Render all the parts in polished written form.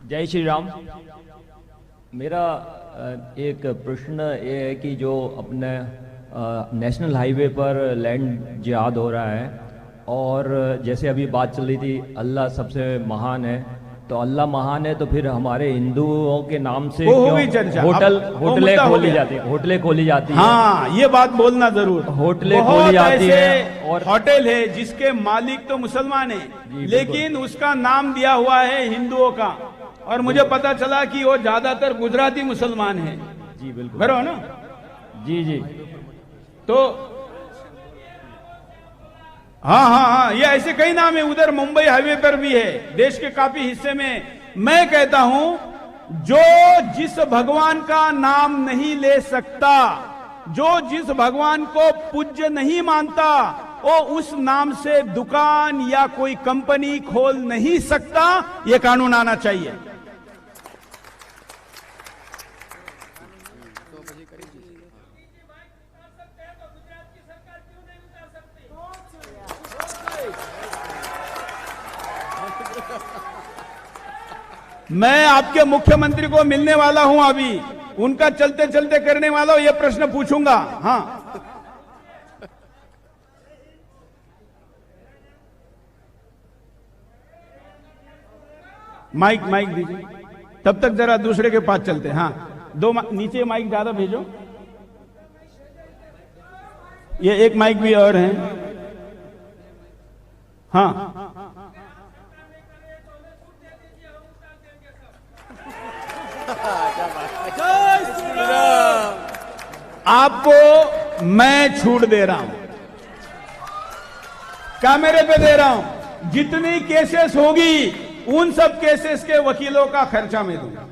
जय श्री राम। मेरा एक प्रश्न ये है कि जो अपने नेशनल हाईवे पर लैंड जिहाद हो रहा है, और जैसे अभी बात चल रही थी अल्लाह सबसे महान है, तो अल्लाह महान है तो फिर हमारे हिंदुओं के नाम से क्यों होटलें खोली जाती है? होटलें खोली जाती है। हाँ, ये बात बोलना जरूर। होटलें खोली जाती है और होटल है जिसके मालिक तो मुसलमान है, लेकिन उसका नाम दिया हुआ है हिंदुओं का, और मुझे पता चला कि वो ज्यादातर गुजराती मुसलमान है। जी बिल्कुल, बरो ना? जी जी। तो हाँ, ये ऐसे कई नाम है। उधर मुंबई हाईवे पर भी है, देश के काफी हिस्से में। मैं कहता हूं, जो जिस भगवान का नाम नहीं ले सकता, जो जिस भगवान को पूज्य नहीं मानता, वो उस नाम से दुकान या कोई कंपनी खोल नहीं सकता। ये कानून आना चाहिए। मैं आपके मुख्यमंत्री को मिलने वाला हूं, अभी उनका चलते चलते करने वाला हूं, यह प्रश्न पूछूंगा। हाँ, माइक दीजिए, तब तक जरा दूसरे के पास चलते। हाँ, नीचे माइक ज्यादा भेजो। ये एक माइक भी और है। हाँ, आपको मैं छूट दे रहा हूं, कैमरे पे दे रहा हूं। जितनी केसेस होगी उन सब केसेस के वकीलों का खर्चा मैं दूंगा।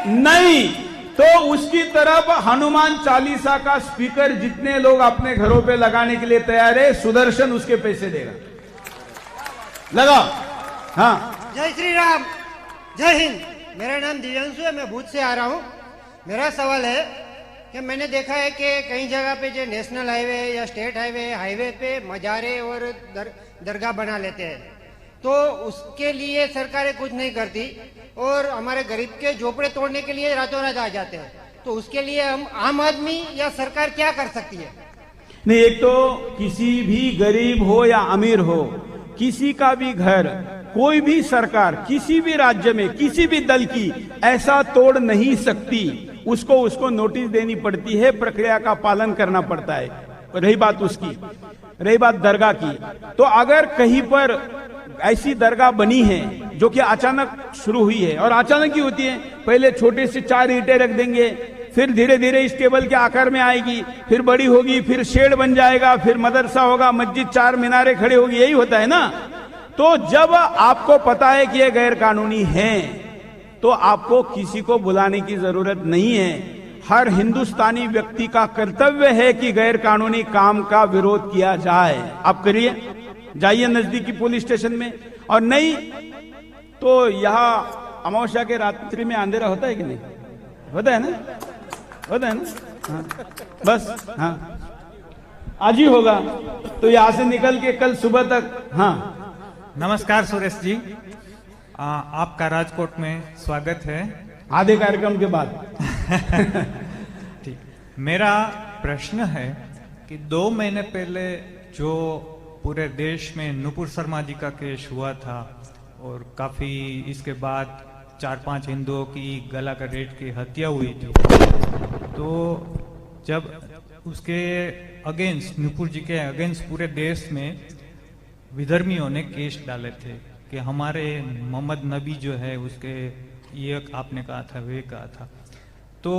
नहीं तो उसकी तरफ हनुमान चालीसा का स्पीकर जितने लोग अपने घरों पे लगाने के लिए तैयार है, सुदर्शन उसके पैसे देगा। लगा? हाँ, जय श्री राम, जय हिंद। मेरा नाम दिव्यांशु है, मैं भूज से आ रहा हूँ। मेरा सवाल है कि मैंने देखा है कि कई जगह पे जो नेशनल हाईवे या स्टेट हाईवे पे मजारे और दरगाह बना लेते हैं, तो उसके लिए सरकारें कुछ नहीं करती, और हमारे गरीब के झोपड़े तोड़ने के लिए रातों रात आ जाते हैं। तो उसके लिए हम आम आदमी या सरकार क्या कर सकती है? नहीं, एक तो किसी भी गरीब हो या अमीर हो, किसी का भी घर, कोई भी सरकार किसी भी राज्य में किसी भी दल की ऐसा तोड़ नहीं सकती। उसको नोटिस देनी पड़ती है, प्रक्रिया का पालन करना पड़ता है। रही बात उसकी, रही बात दरगाह की, तो अगर कहीं पर ऐसी दरगाह बनी है जो कि अचानक शुरू हुई है, और अचानक ही होती है, पहले छोटे से 4 ईंटें रख देंगे, फिर धीरे धीरे इस टेबल के आकार में आएगी, फिर बड़ी होगी, फिर शेड बन जाएगा, फिर मदरसा होगा, मस्जिद, 4 मीनारें खड़े होगी, यही होता है ना। तो जब आपको पता है कि ये गैर कानूनी है, तो आपको किसी को बुलाने की जरूरत नहीं है। हर हिंदुस्तानी व्यक्ति का कर्तव्य है कि गैर कानूनी काम का विरोध किया जाए। आप करिए, जाइए नजदीकी पुलिस स्टेशन में। और नहीं तो यहाँ अमावस्या के रात्रि में अंधेरा होता है कि नहीं? होता है ना? होता है ना? हाँ, बस हाँ, आज ही होगा। तो यहां से निकल के कल सुबह तक। हाँ, नमस्कार सुरेश जी, आपका राजकोट में स्वागत है। आधे कार्यक्रम के बाद। ठीक, मेरा प्रश्न है कि 2 महीने पहले जो पूरे देश में नुपुर शर्मा जी का केस हुआ था, और काफी इसके बाद 4-5 हिंदुओं की गला काट की हत्या हुई थी, तो जब उसके अगेंस्ट, नुपुर जी के अगेंस्ट पूरे देश में विधर्मियों ने केस डाले थे कि हमारे मोहम्मद नबी जो है उसके, ये आपने कहा था, वे कहा था। तो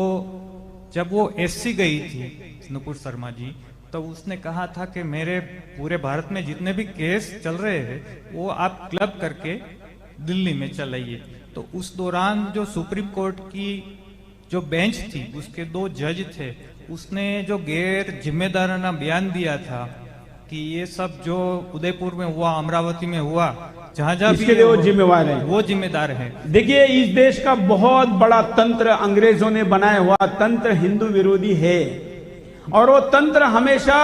जब वो एससी गई थी नुपुर शर्मा जी, तो उसने कहा था कि मेरे पूरे भारत में जितने भी केस चल रहे हैं वो आप क्लब करके दिल्ली में चलाइए। तो उस दौरान जो सुप्रीम कोर्ट की जो बेंच थी, उसके 2 जज थे, उसने जो गैर जिम्मेदाराना बयान दिया था कि ये सब जो उदयपुर में हुआ, अमरावती में हुआ, जहां इसके लिए वो जिम्मेवार है, वो जिम्मेदार है। देखिए, इस देश का बहुत बड़ा तंत्र अंग्रेजों ने बनाया हुआ तंत्र हिंदू विरोधी है, और वो तंत्र हमेशा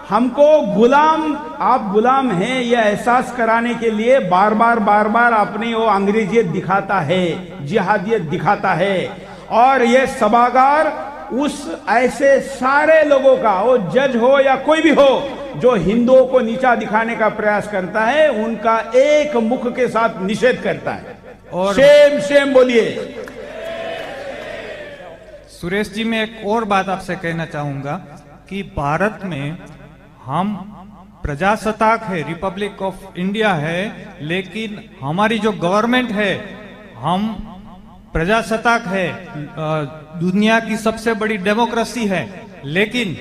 हमको गुलाम, आप गुलाम हैं यह एहसास कराने के लिए बार बार अपनी वो अंग्रेजियत दिखाता है, जिहादियत दिखाता है। और ये सभागार उस ऐसे सारे लोगों का, वो जज हो या कोई भी हो, जो हिंदुओं को नीचा दिखाने का प्रयास करता है, उनका एक मुख के साथ निषेध करता है। और शेम शेम बोलिए। सुरेश जी, मैं एक और बात आपसे कहना चाहूंगा कि भारत में हम प्रजासत्ताक है, रिपब्लिक ऑफ इंडिया है, लेकिन हमारी जो गवर्नमेंट है, हम प्रजासत्ताक है, दुनिया की सबसे बड़ी डेमोक्रेसी है, लेकिन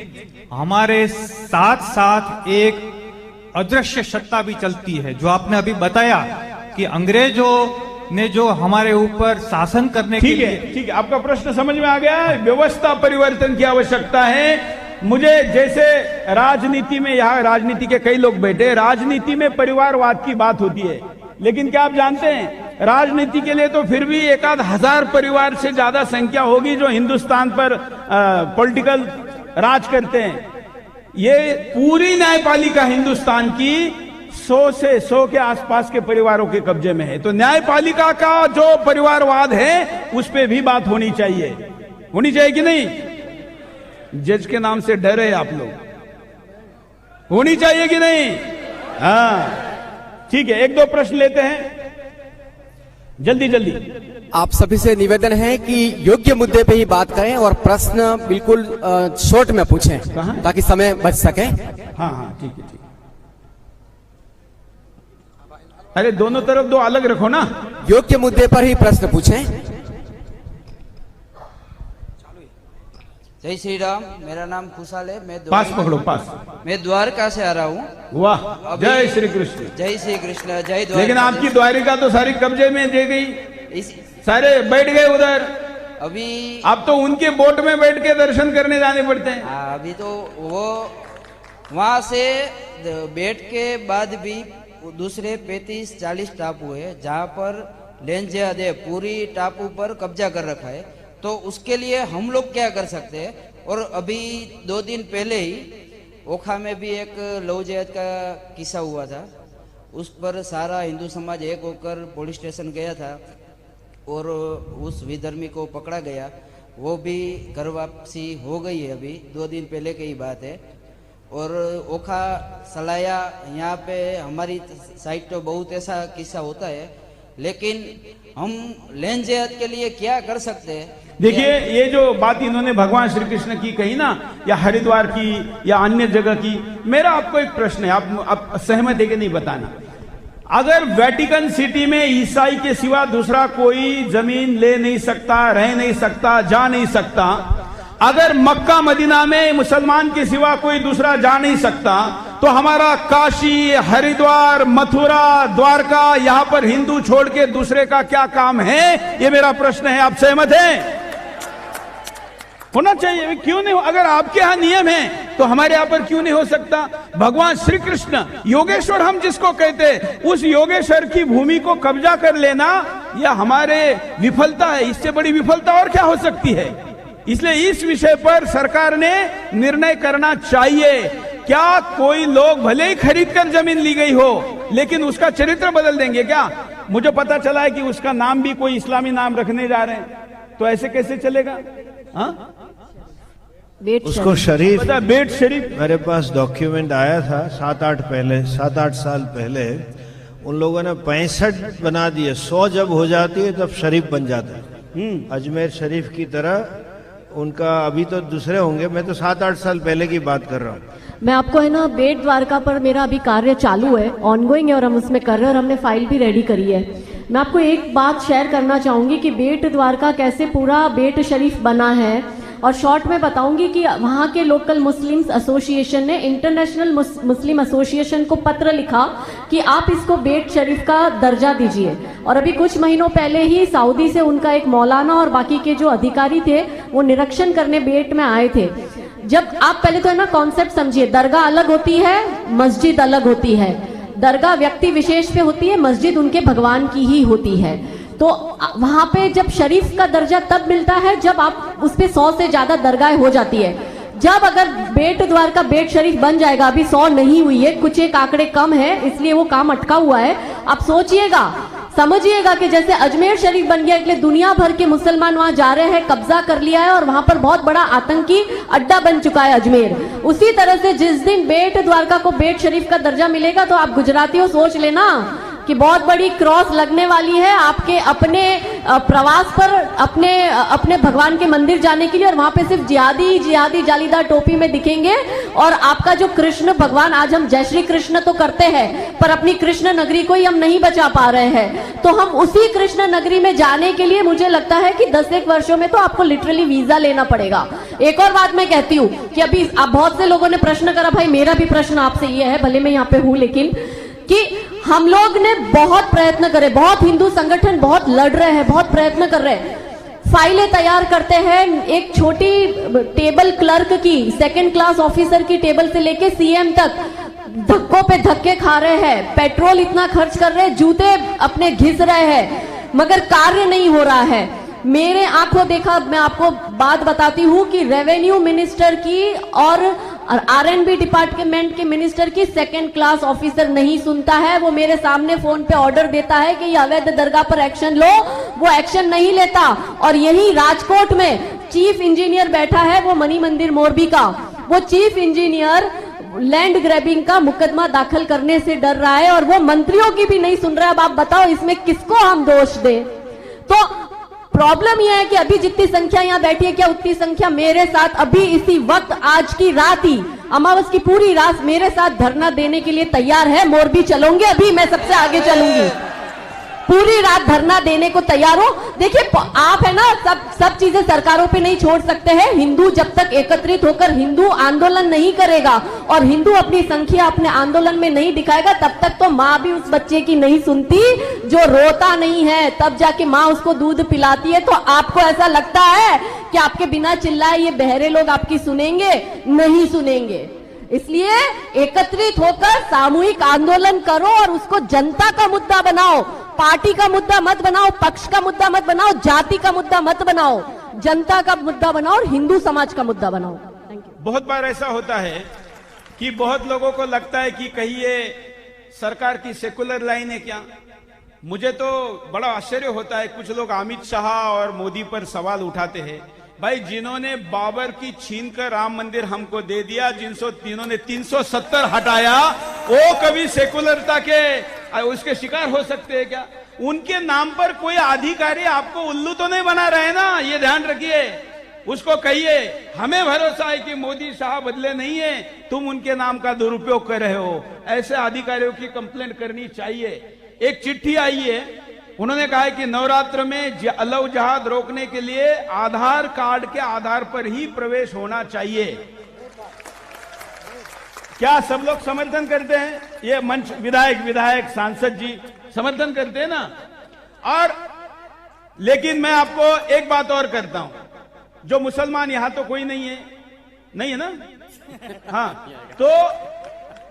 हमारे साथ साथ एक अदृश्य सत्ता भी चलती है, जो आपने अभी बताया कि अंग्रेजों ने जो हमारे ऊपर शासन करने के लिए। ठीक है, आपका प्रश्न समझ में आ गया। व्यवस्था परिवर्तन की आवश्यकता है। मुझे जैसे राजनीति में, यहाँ राजनीति के कई लोग बैठे, राजनीति में परिवारवाद की बात होती है, लेकिन क्या आप जानते हैं राजनीति के लिए तो फिर भी 1,000 परिवार से ज्यादा संख्या होगी जो हिंदुस्तान पर पॉलिटिकल राज करते हैं। ये पूरी न्यायपालिका हिंदुस्तान की 100 के आसपास के परिवारों के कब्जे में है। तो न्यायपालिका का जो परिवारवाद है उस पे भी बात होनी चाहिए कि नहीं? जज के नाम से डरे आप लोग, होनी चाहिए कि नहीं? हाँ, ठीक है, 1-2 प्रश्न लेते हैं, जल्दी। आप सभी से निवेदन है कि योग्य मुद्दे पे ही बात करें और प्रश्न बिल्कुल शॉर्ट में पूछें ताकि समय बच सके। हाँ, ठीक है। अरे दोनों तरफ 2 अलग रखो ना। योग्य मुद्दे पर ही प्रश्न पूछें। जय श्री राम, मेरा नाम खुशाल है। मैं पास पकड़ो, पास। मैं द्वारका से आ रहा हूँ। वाह, जय श्री कृष्ण। जय श्री कृष्ण, जय द्वारका। लेकिन आपकी द्वारिका तो सारी कब्जे में दे गई, सारे बैठ गए उधर। अभी आप तो उनके बोट में बैठ के दर्शन करने जाने पड़ते हैं। अभी तो वो वहां से बैठ के बाद भी दूसरे 35-40 टापू है जहाँ पर लेंजे पूरी टापू पर कब्जा कर रखा है। तो उसके लिए हम लोग क्या कर सकते हैं? और अभी 2 दिन पहले ही ओखा में भी एक लव जिहाद का किस्सा हुआ था, उस पर सारा हिंदू समाज एक होकर पुलिस स्टेशन गया था और उस विधर्मी को पकड़ा गया। वो भी घर वापसी हो गई है, अभी 2 दिन पहले की ही बात है। और ओखा सलाया यहाँ पे हमारी साइड तो बहुत ऐसा किस्सा होता है, लेकिन हम लेन जिहाद के लिए क्या कर सकते हैं? देखिए, ये जो बात इन्होंने भगवान श्री कृष्ण की कही ना, या हरिद्वार की या अन्य जगह की, मेरा आपको एक प्रश्न है, आप सहमत है कि नहीं बताना। अगर वेटिकन सिटी में ईसाई के सिवा दूसरा कोई जमीन ले नहीं सकता, रह नहीं सकता, जा नहीं सकता, अगर मक्का मदीना में मुसलमान के सिवा कोई दूसरा जा नहीं सकता, तो हमारा काशी, हरिद्वार, मथुरा, द्वारका, यहां पर हिंदू छोड़ के दूसरे का क्या काम है? ये मेरा प्रश्न है। आप सहमत हैं? होना चाहिए, क्यों नहीं? अगर आपके यहां नियम है तो हमारे यहां पर क्यों नहीं हो सकता? भगवान श्री कृष्ण योगेश्वर हम जिसको कहते हैं, उस योगेश्वर की भूमि को कब्जा कर लेना यह हमारे विफलता है। इससे बड़ी विफलता और क्या हो सकती है? इसलिए इस विषय पर सरकार ने निर्णय करना चाहिए। क्या कोई लोग भले ही खरीद कर जमीन ली गई हो, लेकिन उसका चरित्र बदल देंगे क्या? मुझे पता चला है कि उसका नाम भी कोई इस्लामी नाम रखने जा रहे हैं, तो ऐसे कैसे चलेगा? हाँ, उसको शरीफ, बेट शरीफ। मेरे पास डॉक्यूमेंट आया था 7-8 साल पहले। उन लोगों ने 65 बना दिए। 100 जब हो जाती है तब शरीफ बन जाता है। अजमेर शरीफ की तरह उनका अभी तो दूसरे होंगे, मैं तो 7-8 साल पहले की बात कर रहा हूँ। मैं आपको है ना, बेट द्वारका पर मेरा अभी कार्य चालू है, ऑनगोइंग है, और हम उसमें कर रहे हैं और हमने फाइल भी रेडी करी है। मैं आपको एक बात शेयर करना चाहूंगी कि बेट द्वारका कैसे पूरा बेट शरीफ बना है, और शॉर्ट में बताऊंगी कि वहाँ के लोकल मुस्लिम्स एसोसिएशन ने इंटरनेशनल मुस्लिम एसोसिएशन को पत्र लिखा कि आप इसको बेट शरीफ का दर्जा दीजिए। और अभी कुछ महीनों पहले ही सऊदी से उनका एक मौलाना और बाकी के जो अधिकारी थे वो निरीक्षण करने बेट में आए थे। जब आप पहले तो है ना कॉन्सेप्ट समझिए, दरगाह अलग होती है, मस्जिद अलग होती है। दरगाह व्यक्ति विशेष पे होती है, मस्जिद उनके भगवान की ही होती है। तो वहां पे जब शरीफ का दर्जा तब मिलता है जब आप उस पे 100 से ज्यादा दरगाहें हो जाती है। जब अगर बेट द्वारका बेट शरीफ बन जाएगा, अभी 100 नहीं हुई है, कुछ एक आंकड़े कम है इसलिए वो काम अटका हुआ है। आप सोचिएगा, समझिएगा कि जैसे अजमेर शरीफ बन गया, इसलिए दुनिया भर के मुसलमान वहां जा रहे हैं, कब्जा कर लिया है और वहां पर बहुत बड़ा आतंकी अड्डा बन चुका है अजमेर। उसी तरह से जिस दिन बेट द्वारका को बेट शरीफ का दर्जा मिलेगा तो आप गुजरातियों सोच लेना कि बहुत बड़ी क्रॉस लगने वाली है आपके अपने प्रवास पर, अपने भगवान के मंदिर जाने के लिए, और वहां पे सिर्फ जिहादी जालीदार टोपी में दिखेंगे। और आपका जो कृष्ण भगवान, आज हम जय श्री कृष्ण तो करते हैं पर अपनी कृष्ण नगरी को ही हम नहीं बचा पा रहे हैं, तो हम उसी कृष्ण नगरी में जाने के लिए मुझे लगता है कि 10-1 वर्षों में तो आपको लिटरली वीजा लेना पड़ेगा। एक और बात मैं कहती हूँ कि अभी आप बहुत से लोगों ने प्रश्न करा, भाई मेरा भी प्रश्न आपसे ये है, भले मैं यहाँ पे हूँ, लेकिन कि हम लोग ने बहुत प्रयत्न करे, बहुत हिंदू संगठन बहुत लड़ रहे हैं, बहुत प्रयत्न कर रहे हैं, फाइलें तैयार करते हैं, एक छोटी टेबल क्लर्क की, 2nd क्लास ऑफिसर की टेबल से लेके सीएम तक धक्कों पे धक्के खा रहे हैं, पेट्रोल इतना खर्च कर रहे हैं, जूते अपने घिस रहे हैं, मगर कार्य नहीं हो रहा है। मेरे आंखों देखा, मैं आपको बात बताती हूँ कि रेवेन्यू मिनिस्टर की और आरएनबी डिपार्टमेंट के मिनिस्टर की 2nd क्लास ऑफिसर नहीं सुनता है। वो मेरे सामने फोन पे ऑर्डर देता है कि ये अवैध दरगाह पर एक्शन लो, वो एक्शन नहीं लेता। और यही राजकोट में चीफ इंजीनियर बैठा है, वो मणि मंदिर मोरबी का, वो चीफ इंजीनियर लैंड ग्रैबिंग का मुकदमा दाखिल करने से डर रहा है और वो मंत्रियों की भी नहीं सुन रहा है। अब आप बताओ इसमें किसको हम दोष दें? तो प्रॉब्लम यह है कि अभी जितनी संख्या यहाँ बैठी है, क्या उतनी संख्या मेरे साथ अभी इसी वक्त, आज की रात ही, अमावस की पूरी रात मेरे साथ धरना देने के लिए तैयार है? मोरबी चलोगे? अभी मैं सबसे आगे चलूंगी, पूरी रात धरना देने को तैयार हो। देखिए आप है ना, सब चीजें सरकारों पे नहीं छोड़ सकते हैं। हिंदू जब तक एकत्रित होकर हिंदू आंदोलन नहीं करेगा और हिंदू अपनी संख्या अपने आंदोलन में नहीं दिखाएगा, तब तक तो माँ भी उस बच्चे की नहीं सुनती जो रोता नहीं है, तब जाके माँ उसको दूध पिलाती है। तो आपको ऐसा लगता है कि आपके बिना चिल्लाए ये बहरे लोग आपकी सुनेंगे? नहीं सुनेंगे। इसलिए एकत्रित होकर सामूहिक आंदोलन करो और उसको जनता का मुद्दा बनाओ, पार्टी का मुद्दा मत बनाओ, पक्ष का मुद्दा मत बनाओ, जाति का मुद्दा मत बनाओ, जनता का मुद्दा बनाओ और हिंदू समाज का मुद्दा बनाओ। बहुत बार ऐसा होता है कि बहुत लोगों को लगता है कि कहीं ये सरकार की सेकुलर लाइन है क्या। मुझे तो बड़ा आश्चर्य होता है, कुछ लोग अमित शाह और मोदी पर सवाल उठाते हैं। भाई जिन्होंने बाबर की छीन कर राम मंदिर हमको दे दिया, जिन्होंने 370 हटाया, वो कभी सेकुलरता के उसके शिकार हो सकते हैं क्या? उनके नाम पर कोई अधिकारी आपको उल्लू तो नहीं बना रहे ना, ये ध्यान रखिए। उसको कहिए हमें भरोसा है कि मोदी शाह बदले नहीं है, तुम उनके नाम का दुरुपयोग कर रहे हो। ऐसे अधिकारियों की कंप्लेंट करनी चाहिए। एक चिट्ठी आई है, उन्होंने कहा है कि नवरात्र में अलव जहाद रोकने के लिए आधार कार्ड के आधार पर ही प्रवेश होना चाहिए। क्या सब लोग समर्थन करते हैं? ये मंच विधायक सांसद जी समर्थन करते हैं ना। और लेकिन मैं आपको एक बात और करता हूं, जो मुसलमान यहां तो कोई नहीं है ना? हाँ, तो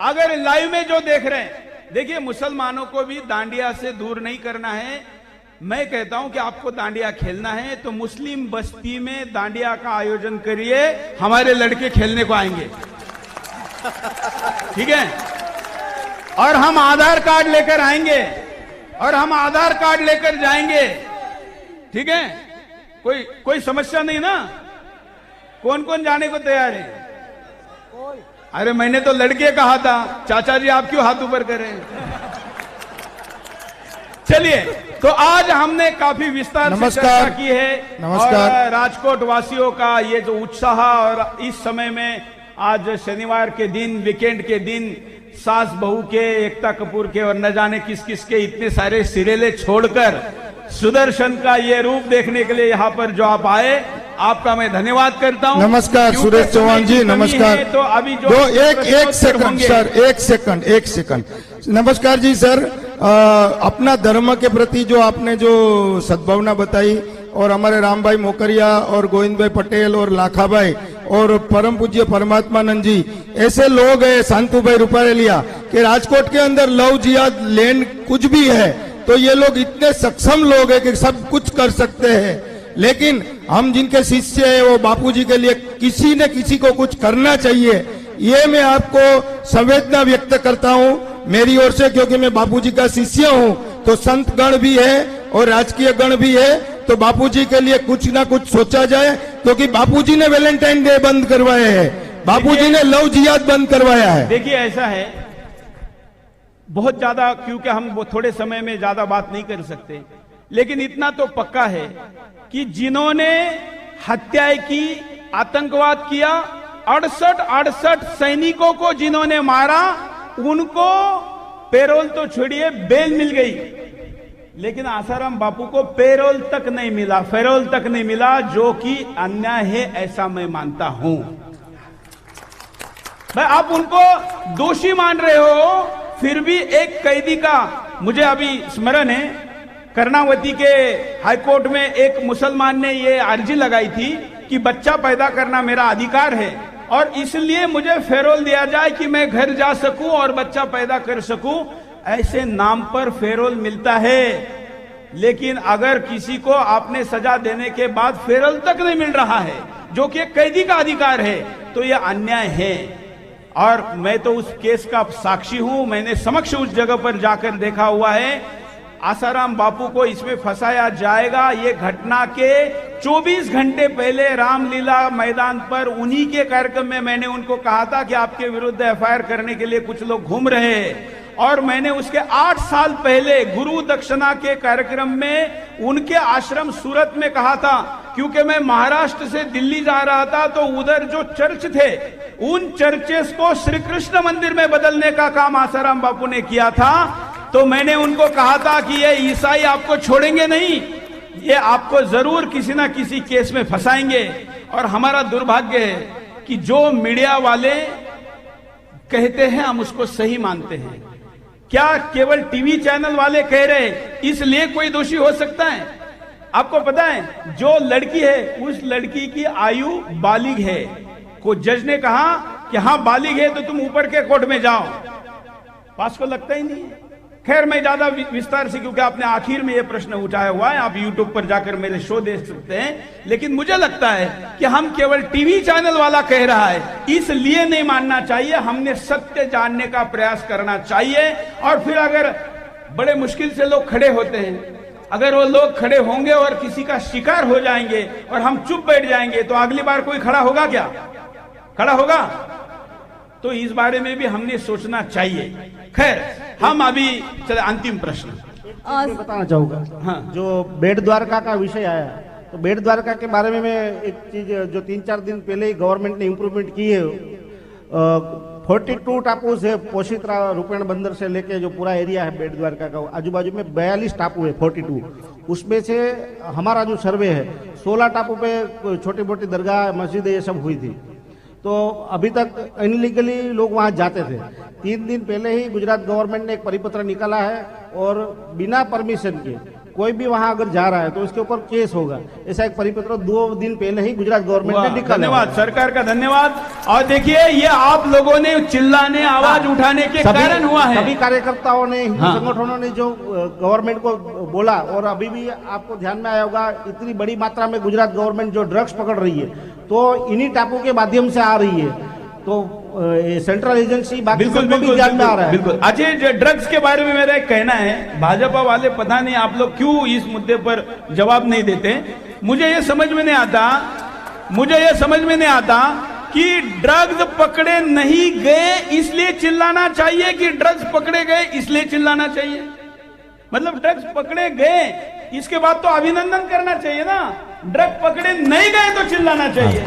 अगर लाइव में जो देख रहे हैं, देखिए मुसलमानों को भी दांडिया से दूर नहीं करना है। मैं कहता हूं कि आपको दांडिया खेलना है तो मुस्लिम बस्ती में दांडिया का आयोजन करिए, हमारे लड़के खेलने को आएंगे, ठीक है? और हम आधार कार्ड लेकर आएंगे और हम आधार कार्ड लेकर जाएंगे, ठीक है? कोई समस्या नहीं ना? कौन कौन जाने को तैयार है? अरे मैंने तो लड़के कहा था, चाचा जी आप क्यों हाथ ऊपर कर रहे हैं? चलिए, तो आज हमने काफी विस्तार से चर्चा की है। नमस्कार। और राजकोट वासियों का ये जो उत्साह, और इस समय में आज शनिवार के दिन, वीकेंड के दिन, सास बहू के, एकता कपूर के और न जाने किस किस के इतने सारे सिरेले छोड़कर सुदर्शन का ये रूप देखने के लिए यहाँ पर जो आप आए, आपका मैं धन्यवाद करता हूँ। नमस्कार सुरेश चौहान जी, नमस्कार। तो अभी जो एक सेकंड सर, एक सेकंड। नमस्कार जी सर, अपना धर्म के प्रति जो आपने जो सद्भावना बताई, और हमारे राम भाई मोकरिया और गोविंद भाई पटेल और लाखा भाई और परम पूज्य परमात्मानंद जी, ऐसे लोग है, शांतु भाई रुपारेलिया, कि राजकोट के अंदर लव जिहाद लैंड कुछ भी है तो ये लोग इतने सक्षम लोग हैं कि सब कुछ कर सकते हैं। लेकिन हम जिनके शिष्य हैं वो बापूजी के लिए किसी न किसी को कुछ करना चाहिए, ये मैं आपको संवेदना व्यक्त करता हूँ मेरी ओर से, क्योंकि मैं बापूजी का शिष्य हूँ। तो संत गण भी है और राजकीय गण भी है, तो बापूजी के लिए कुछ ना कुछ सोचा जाए, क्योंकि बापूजी ने वैलेंटाइन डे बंद करवाए हैं, बापूजी ने लव जिहाद बंद करवाया है। देखिए ऐसा है, बहुत ज्यादा क्योंकि हम वो थोड़े समय में ज्यादा बात नहीं कर सकते, लेकिन इतना तो पक्का है कि जिन्होंने हत्याएं की, आतंकवाद किया, 68 सैनिकों को जिन्होंने मारा, उनको पेरोल तो छोड़िए बेल मिल गई, लेकिन आसाराम बापू को पेरोल तक नहीं मिला, फेरोल तक नहीं मिला, जो कि अन्याय है ऐसा मैं मानता हूं। भाई आप उनको दोषी मान रहे हो, फिर भी एक कैदी का, मुझे अभी स्मरण है, कर्णावती के हाईकोर्ट में एक मुसलमान ने ये अर्जी लगाई थी कि बच्चा पैदा करना मेरा अधिकार है और इसलिए मुझे फेरोल दिया जाए कि मैं घर जा सकूं और बच्चा पैदा कर सकूं। ऐसे नाम पर फेरोल मिलता है, लेकिन अगर किसी को आपने सजा देने के बाद फेरोल तक नहीं मिल रहा है, जो कि एक कैदी का अधिकार है, तो यह अन्याय है। और मैं तो उस केस का साक्षी हूं, मैंने समक्ष उस जगह पर जाकर देखा हुआ है। आसाराम बापू को इसमें फंसाया जाएगा, ये घटना के 24 घंटे पहले रामलीला मैदान पर उन्हीं के कार्यक्रम में मैंने उनको कहा था कि आपके विरुद्ध एफआईआर करने के लिए कुछ लोग घूम रहे हैं, और मैंने उसके 8 साल पहले गुरु दक्षिणा के कार्यक्रम में उनके आश्रम सूरत में कहा था, क्योंकि मैं महाराष्ट्र से दिल्ली जा रहा था, तो उधर जो चर्च थे उन चर्चेस को श्री कृष्ण मंदिर में बदलने का काम आसाराम बापू ने किया था। तो मैंने उनको कहा था कि ये ईसाई आपको छोड़ेंगे नहीं, ये आपको जरूर किसी ना किसी केस में फंसाएंगे। और हमारा दुर्भाग्य है कि जो मीडिया वाले कहते हैं हम उसको सही मानते हैं। क्या केवल टीवी चैनल वाले कह रहे इसलिए कोई दोषी हो सकता है? आपको पता है, जो लड़की है उस लड़की की आयु बालिग है, को जज ने कहा कि हाँ बालिग है तो तुम ऊपर के कोर्ट में जाओ, पास को लगता ही नहीं है। खैर मैं ज्यादा विस्तार से, क्योंकि आपने आखिर में यह प्रश्न उठाया हुआ है, आप YouTube पर जाकर मेरे शो देख सकते हैं, लेकिन मुझे लगता है कि हम केवल टीवी चैनल वाला कह रहा है इसलिए नहीं मानना चाहिए, हमने सत्य जानने का प्रयास करना चाहिए। और फिर अगर बड़े मुश्किल से लोग खड़े होते हैं, अगर वो लोग खड़े होंगे और किसी का शिकार हो जाएंगे और हम चुप बैठ जाएंगे, तो अगली बार कोई खड़ा होगा क्या? खड़ा होगा? तो इस बारे में भी हमने सोचना चाहिए। खैर हम अभी चले अंतिम प्रश्न बताना चाहूंगा। हाँ, जो बेट द्वारका का विषय आया, तो बेट द्वारका के बारे में मैं एक चीज जो 3-4 दिन पहले ही गवर्नमेंट ने इम्प्रूवमेंट की है, 42 टापू है, पोशित्रा रूपेण बंदर से लेके जो पूरा एरिया है बेट द्वारका का, आजू बाजू में 42 टापू है, 42। उसमें से हमारा जो सर्वे है 16 टापू पे छोटी मोटी दरगाह मस्जिद ये सब हुई थी। तो अभी तक इनलीगली लोग वहां जाते थे। 3 दिन पहले ही गुजरात गवर्नमेंट ने एक परिपत्र निकाला है और बिना परमिशन के कोई भी वहां अगर जा रहा है तो उसके ऊपर केस होगा, ऐसा एक परिपत्र 2 दिन पहले ही गुजरात गवर्नमेंट ने निकाला। धन्यवाद सरकार का, धन्यवाद। और देखिए ये आप लोगों ने चिल्लाने, आवाज उठाने के कारण हुआ है। सभी कार्यकर्ताओं ने, हिंदू संगठनों ने जो गवर्नमेंट को बोला, और अभी भी आपको ध्यान में आया होगा इतनी बड़ी मात्रा में गुजरात गवर्नमेंट जो ड्रग्स पकड़ रही है, तो इन्हीं टापू के माध्यम से आ रही है। तो सेंट्रल एजेंसी बाकी सबको भी ध्यान में आ रहा है। बिल्कुल। अजय, ड्रग्स के बारे में मेरा एक कहना है, भाजपा वाले पता नहीं आप लोग क्यों इस मुद्दे पर जवाब नहीं देते। मुझे ये समझ में नहीं आता कि ड्रग्स पकड़े नहीं गए इसलिए चिल्लाना चाहिए कि ड्रग्स पकड़े गए इसलिए चिल्लाना चाहिए। मतलब ड्रग्स पकड़े गए इसके बाद तो अभिनंदन करना चाहिए ना, ड्रग्स पकड़े नहीं गए तो चिल्लाना चाहिए।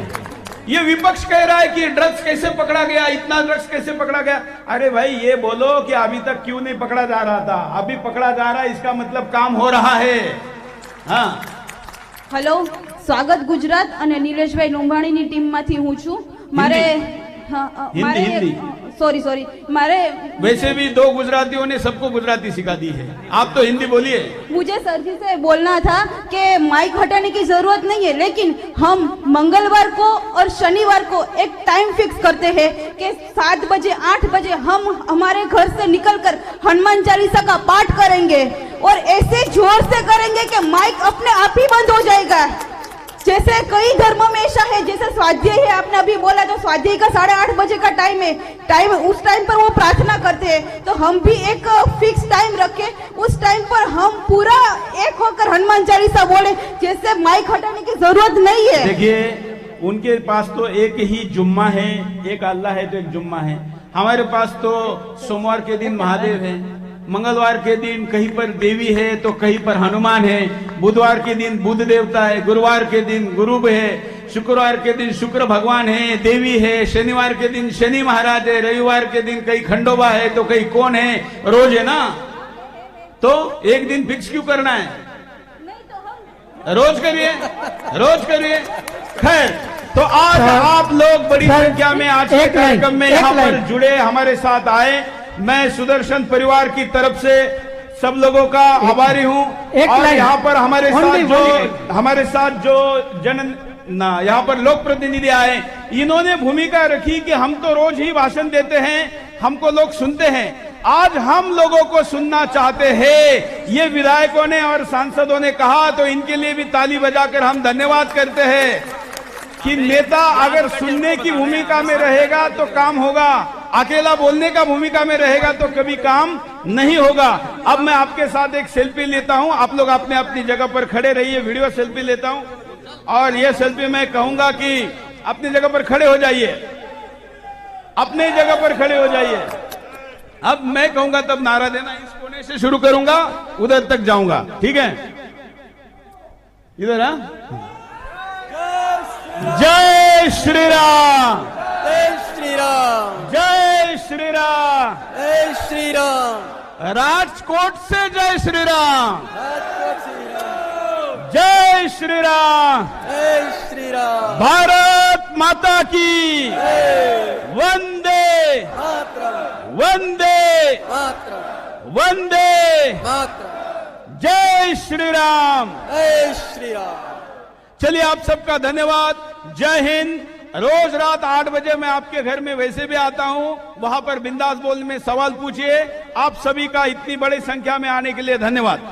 ये विपक्ष कह रहा है कि ड्रग्स कैसे पकड़ा गया, इतना ड्रग्स कैसे पकड़ा गया। अरे भाई ये बोलो कि अभी तक क्यों नहीं पकड़ा जा रहा था, अभी पकड़ा जा रहा है, इसका मतलब काम हो रहा है। हाँ हेलो, स्वागत गुजरात અને નીલેશભાઈ લોંભાણીની ટીમમાંથી હું છું। મારે सॉरी मारे वैसे भी 2 गुजरातियों ने सबको गुजराती सिखा दी है, आप तो हिंदी बोलिए। मुझे सर जी से बोलना था कि माइक हटाने की जरूरत नहीं है, लेकिन हम मंगलवार को और शनिवार को एक टाइम फिक्स करते हैं कि 7 बजे 8 बजे हम हमारे घर से निकलकर हनुमान चालीसा का पाठ करेंगे और ऐसे जोर से करेंगे कि माइक अपने आप ही बंद हो जाएगा। जैसे कई धर्मों में ऐसा है, जैसे स्वाध्याय है, आपने अभी बोला जो स्वाध्याय का 8:30 बजे का टाइम है, उस टाइम पर वो प्रार्थना करते हैं। तो हम भी एक फिक्स टाइम रखें, उस टाइम पर हम पूरा एक होकर हनुमान चालीसा बोले, जैसे माइक हटाने की जरूरत नहीं है। देखिए, उनके पास तो एक ही जुम्मा है, एक अल्लाह है तो एक जुम्मा है। हमारे पास तो सोमवार के दिन महादेव है, मंगलवार के दिन कहीं पर देवी है तो कहीं पर हनुमान है, बुधवार के दिन बुध देवता है, गुरुवार के दिन गुरु है, शुक्रवार के दिन शुक्र भगवान है, देवी है, शनिवार के दिन शनि महाराज है, रविवार के दिन कहीं खंडोबा है तो कहीं कौन है, रोज है ना। तो एक दिन फिक्स क्यों करना है? रोज करिए, रोज करिए। खैर, तो आज आप लोग बड़ी संख्या में आज के कार्यक्रम में यहाँ पर जुड़े, हमारे साथ आए। मैं सुदर्शन परिवार की तरफ से सब लोगों का आभारी हूँ। और यहाँ पर हमारे साथ जो यहाँ पर लोक प्रतिनिधि आए, इन्होंने भूमिका रखी कि हम तो रोज ही भाषण देते हैं, हमको लोग सुनते हैं, आज हम लोगों को सुनना चाहते हैं। ये विधायकों ने और सांसदों ने कहा, तो इनके लिए भी ताली बजाकर हम धन्यवाद करते हैं कि नेता अगर सुनने की भूमिका में रहेगा तो काम होगा, अकेला बोलने का भूमिका में रहेगा तो कभी काम नहीं होगा। अब मैं आपके साथ एक सेल्फी लेता हूं, आप लोग अपने अपनी जगह पर खड़े रहिए, वीडियो सेल्फी लेता हूं। और ये सेल्फी मैं कहूंगा कि अपनी जगह पर खड़े हो जाइए, अपनी जगह पर खड़े हो जाइए। अब मैं कहूंगा तब नारा देना, इस कोने से शुरू करूंगा, उधर तक जाऊंगा, ठीक है? इधर जय श्री राम, जय श्री राम, जय श्री राम, जय श्री राम। राजकोट से जय श्री राम, जय श्री राम, जय श्री राम। भारत माता की वंदे मातरम, वंदे मातरम, वंदे मातरम। जय श्री राम, जय श्री राम। चलिए, आप सबका धन्यवाद। जय हिंद। रोज रात 8 बजे मैं आपके घर में वैसे भी आता हूं, वहां पर बिंदास बोल में सवाल पूछिए। आप सभी का इतनी बड़ी संख्या में आने के लिए धन्यवाद।